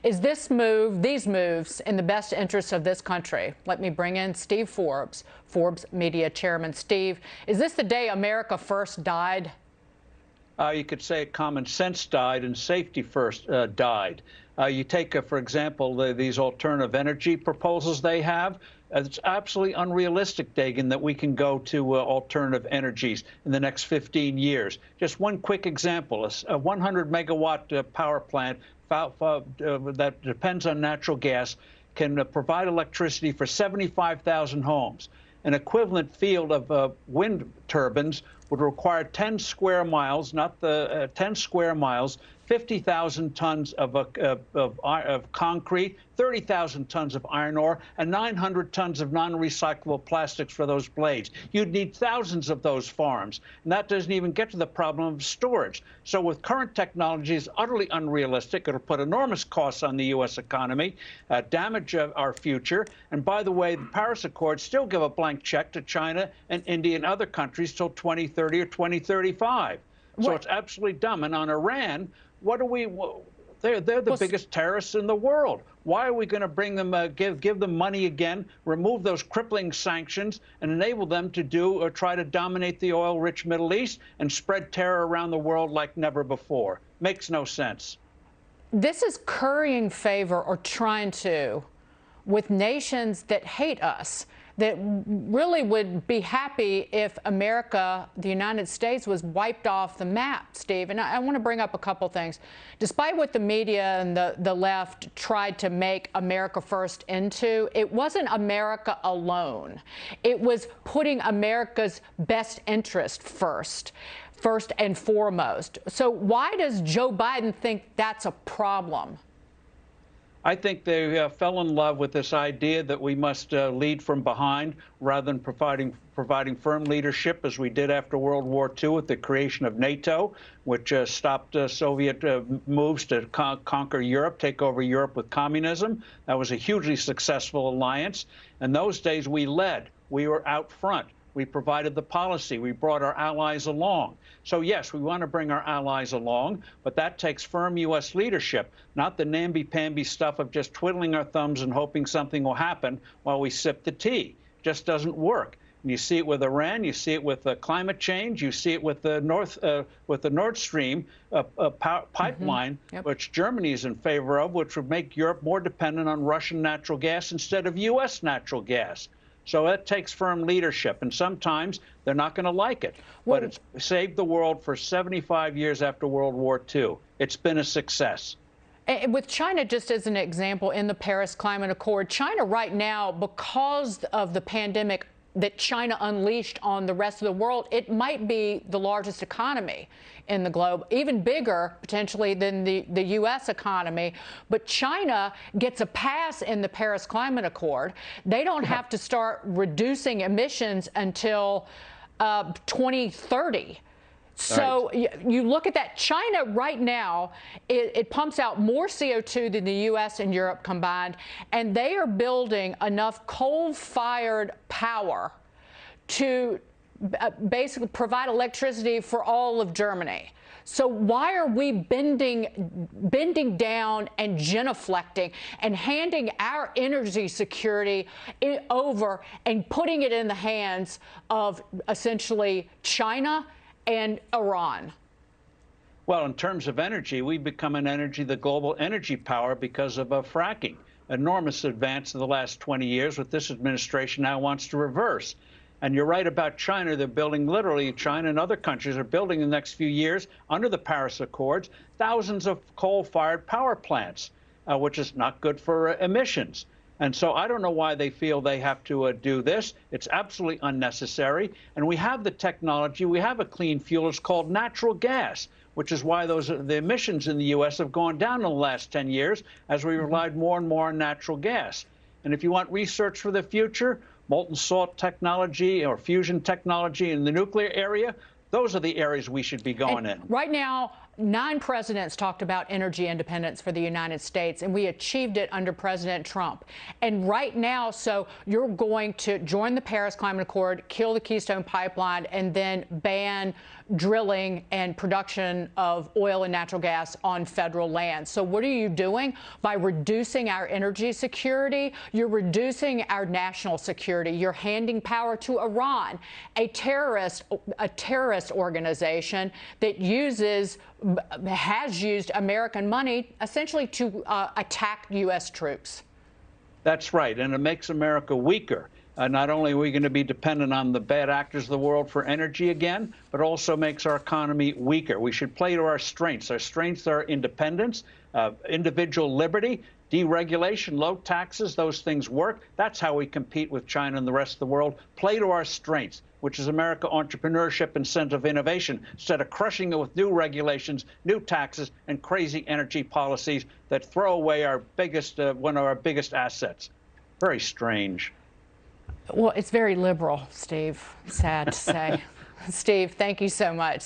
Is these moves in the best interest of this country? Let me bring in Steve Forbes, Forbes Media Chairman. Steve, is this the day America first died? You could say common sense died and safety first died. You take, for example, these alternative energy proposals they have. It's absolutely unrealistic, Dagan, that we can go to alternative energies in the next 15 years. Just one quick example, a 100-megawatt power plant that depends on natural gas can provide electricity for 75,000 homes. An equivalent field of wind turbines would require 10 square miles, not the 10 square miles, 50,000 tons of concrete, 30,000 tons of iron ore, and 900 tons of non-recyclable plastics for those blades. You'd need thousands of those farms, and that doesn't even get to the problem of storage. So with current technology, it's utterly unrealistic. It'll put enormous costs on the U.S. economy, damage our future. And by the way, the Paris Accords still give a blank check to China and India and other countries till 2030 or 2035. So it's absolutely dumb. And on Iran, what are we? They're the biggest terrorists in the world. Why are we going to bring them, give them money again, remove those crippling sanctions, and enable them to do or try to dominate the oil-rich Middle East and spread terror around the world like never before? Makes no sense. This is currying favor, or trying to, with nations that hate us, that really would be happy if America, the United States, was wiped off the map, Steve. And I want to bring up a couple things. Despite what the media and the left tried to make America first into, it wasn't America alone. It was putting America's best interest first and foremost. So why does Joe Biden think that's a problem? I think they fell in love with this idea that we must lead from behind rather than providing firm leadership, as we did after World War II with the creation of NATO, which stopped Soviet moves to conquer Europe, take over Europe with communism. That was a hugely successful alliance. In those days, we led. We were out front. We provided the policy. We brought our allies along. So, yes, we want to bring our allies along, but that takes firm U.S. leadership, not the namby-pamby stuff of just twiddling our thumbs and hoping something will happen while we sip the tea. It just doesn't work. And you see it with Iran. You see it with climate change. You see it with the Nord Stream pipeline, which Germany is in favor of, which would make Europe more dependent on Russian natural gas instead of U.S. natural gas. So that takes firm leadership, and sometimes they're not going to like it. But it's saved the world for 75 years after World War II. It's been a success. And with China, just as an example, in the Paris Climate Accord, China right now, because of the pandemic that China unleashed on the rest of the world, it might be the largest economy in the globe, even bigger potentially than the U.S. economy. But China gets a pass in the Paris Climate Accord. They don't have to start reducing emissions until 2030. So you look at that. China right now, it pumps out more CO2 than the U.S. and Europe combined, and they are building enough coal-fired power to basically provide electricity for all of Germany. So why are we bending down and genuflecting and handing our energy security over and putting it in the hands of essentially China and Iran? Well, in terms of energy, we've become the global energy power because of fracking. Enormous advance in the last 20 years, what this administration now wants to reverse. And you're right about China. They're building, literally, China and other countries are building in the next few years, under the Paris Accords, thousands of coal-fired power plants, which is not good for emissions. And so I don't know why they feel they have to do this. It's absolutely unnecessary. And we have the technology. We have a clean fuel. It's called natural gas, which is why the emissions in the U.S. have gone down in the last 10 years as we relied more and more on natural gas. And if you want research for the future, molten salt technology or fusion technology in the nuclear area, those are the areas we should be going in. Right now, 9 presidents talked about energy independence for the United States, and we achieved it under President Trump. And right now, so you're going to join the Paris Climate Accord, kill the Keystone Pipeline, and then ban drilling and production of oil and natural gas on federal land. So what are you doing? By reducing our energy security, you're reducing our national security. You're handing power to Iran, a terrorist organization that has used American money essentially to attack U.S. troops. That's right, and it makes America weaker. Not only are we going to be dependent on the bad actors of the world for energy again, but also makes our economy weaker. We should play to our strengths. Our strengths are independence, individual liberty, deregulation, low taxes. Those things work. That's how we compete with China and the rest of the world. Play to our strengths, which is America entrepreneurship and sense of innovation, instead of crushing it with new regulations, new taxes, and crazy energy policies that throw away our biggest, one of our biggest assets. Very strange. Well, it's very liberal, Steve. Sad to say. Steve, thank you so much.